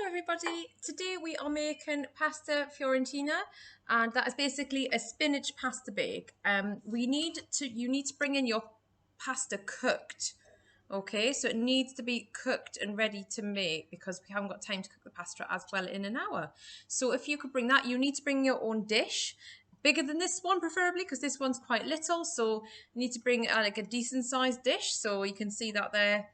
everybody. Today we are making pasta Fiorentina, and that is basically a spinach pasta bake. You need to bring in your pasta cooked. Okay, so it needs to be cooked and ready to make because we haven't got time to cook the pasta as well in an hour. So if you could bring that, you need to bring your own dish, bigger than this one preferably because this one's quite little. So you need to bring like a decent sized dish. So you can see that there.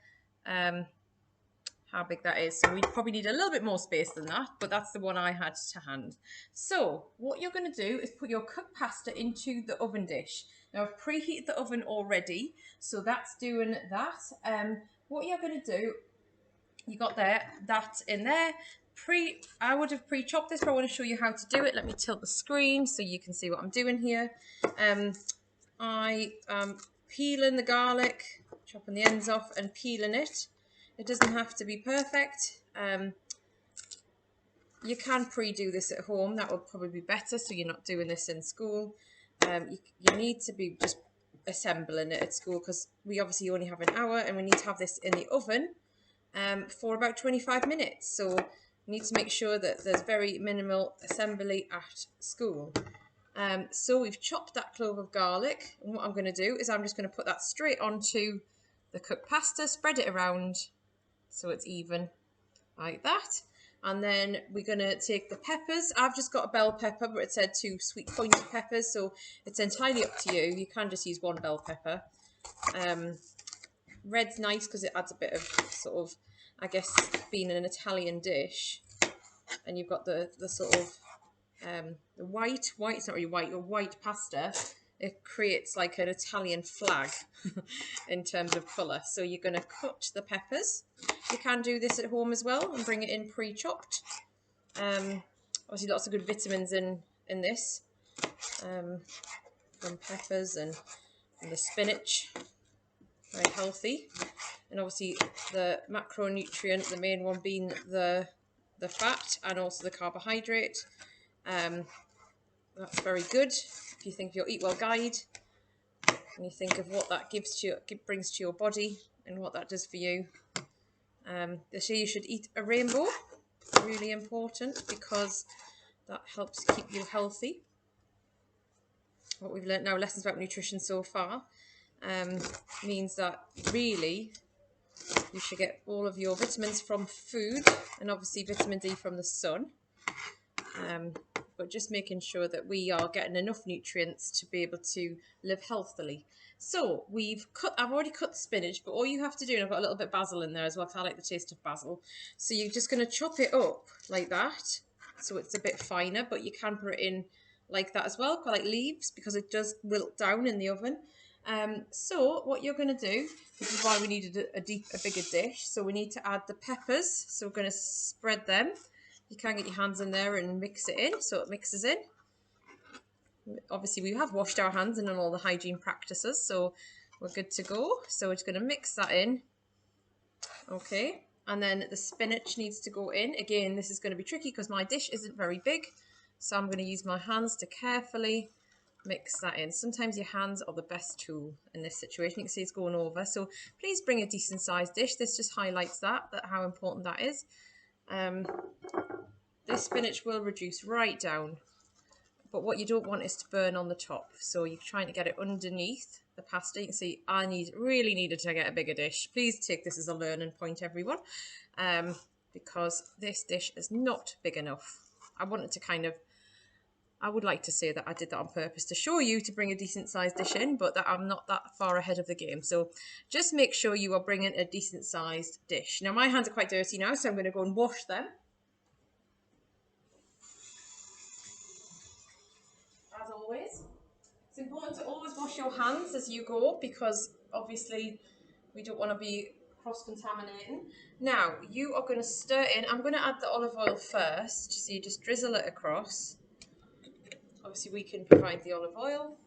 How big that is. So we probably need a little bit more space than that, but that's the one I had to hand. So what you're going to do is put your cooked pasta into the oven dish. Now I've preheated the oven already, so that's doing that. What you're going to do, you got that in there. I would have pre-chopped this, but I want to show you how to do it. Let me tilt the screen so you can see what I'm doing here. I am peeling the garlic, chopping the ends off and peeling it. It doesn't have to be perfect. You can pre-do this at home. That would probably be better, so you're not doing this in school. You need to be just assembling it at school because we obviously only have an hour and we need to have this in the oven for about 25 minutes. So you need to make sure that there's very minimal assembly at school. So we've chopped that clove of garlic, and what I'm going to do is I'm just going to put that straight onto the cooked pasta, spread it around so it's even like that. And then we're going to take the peppers. I've just got a bell pepper, but it said 2 sweet pointed peppers, so it's entirely up to you. You can just use 1 bell pepper. Red's nice because it adds a bit of sort of, I guess, being an Italian dish. And you've got the sort of the white, it's not really white, your white pasta. It creates like an Italian flag in terms of colour. So you're going to cut the peppers. You can do this at home as well and bring it in pre-chopped. Obviously lots of good vitamins in this from peppers and the spinach. Very healthy. And obviously the macronutrient, the main one being the fat and also the carbohydrate. That's very good. If you think of your Eat Well guide and you think of what that brings to your body and what that does for you. They say you should eat a rainbow. Really important because that helps keep you healthy. What we've learned now, lessons about nutrition so far, means that really you should get all of your vitamins from food and obviously vitamin D from the sun. But just making sure that we are getting enough nutrients to be able to live healthily. So I've already cut the spinach, but all you have to do, and I've got a little bit of basil in there as well because I like the taste of basil. So you're just going to chop it up like that, so it's a bit finer, but you can put it in like that as well, quite like leaves, because it does wilt down in the oven. So what you're going to do, this is why we needed a bigger dish. So we need to add the peppers. So we're going to spread them. You can get your hands in there and mix it in, so it mixes in. Obviously, we have washed our hands and done all the hygiene practices, so we're good to go. So we're just going to mix that in. Okay, and then the spinach needs to go in. Again, this is going to be tricky because my dish isn't very big, so I'm going to use my hands to carefully mix that in. Sometimes your hands are the best tool in this situation. You can see it's going over, so please bring a decent sized dish. This just highlights that how important that is. This spinach will reduce right down, but what you don't want is to burn on the top. So you're trying to get it underneath the pasta. You can see I really needed to get a bigger dish. Please take this as a learning point, everyone, because this dish is not big enough. I would like to say that I did that on purpose to show you to bring a decent sized dish in, but that I'm not that far ahead of the game. So just make sure you are bringing a decent sized dish. Now my hands are quite dirty now, so I'm going to go and wash them. As always, it's important to always wash your hands as you go because obviously we don't want to be cross-contaminating. Now you are going to stir in. I'm going to add the olive oil first, so you just drizzle it across. Obviously we can provide the olive oil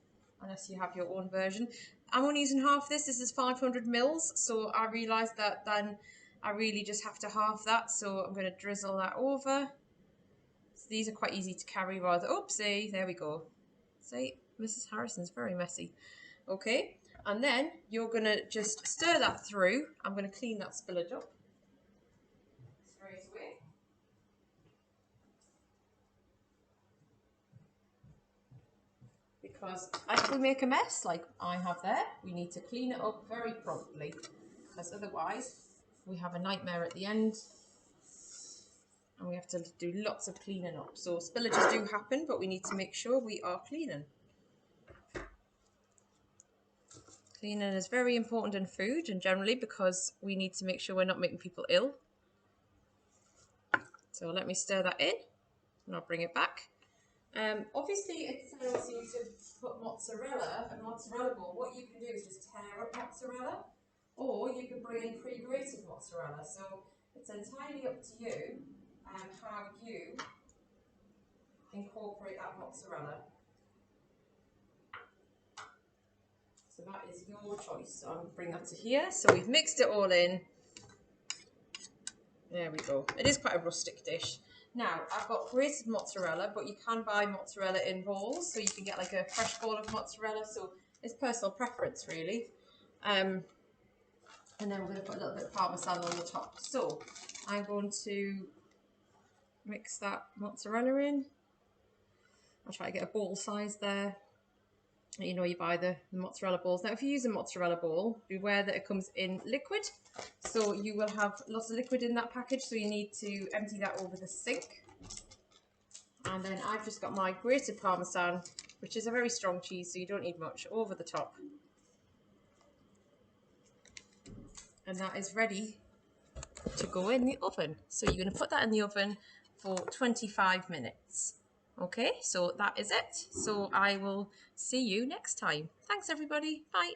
unless you have your own version. I'm only using half this. This is 500 mils, so I realised that then I really just have to half that, so I'm going to drizzle that over. So these are quite easy to carry rather. Oopsie, there we go. See, Mrs. Harrison's very messy. Okay, and then you're going to just stir that through. I'm going to clean that spillage up straight away. because if we make a mess like I have there, we need to clean it up very promptly, because otherwise we have a nightmare at the end and we have to do lots of cleaning up. So spillages do happen, but we need to make sure we are cleaning. Cleaning is very important in food and generally, because we need to make sure we're not making people ill. So let me stir that in and I'll bring it back. Obviously it tells you to put mozzarella and mozzarella ball. What you can do is just tear up mozzarella, or you can bring in pre-grated mozzarella. So it's entirely up to you how you incorporate that mozzarella. So that is your choice. So I'm going to bring that to here. So we've mixed it all in. There we go. It is quite a rustic dish. Now, I've got grated mozzarella, but you can buy mozzarella in balls, so you can get like a fresh ball of mozzarella, so it's personal preference really. And then we're going to put a little bit of parmesan on the top. So, I'm going to mix that mozzarella in. I'll try to get a ball size there. You know, you buy the mozzarella balls. Now, if you use a mozzarella ball, beware that it comes in liquid. So you will have lots of liquid in that package, so you need to empty that over the sink. And then I've just got my grated parmesan, which is a very strong cheese, so you don't need much, over the top. And that is ready to go in the oven. So you're going to put that in the oven for 25 minutes. Okay, so that is it. So I will see you next time. Thanks everybody. Bye.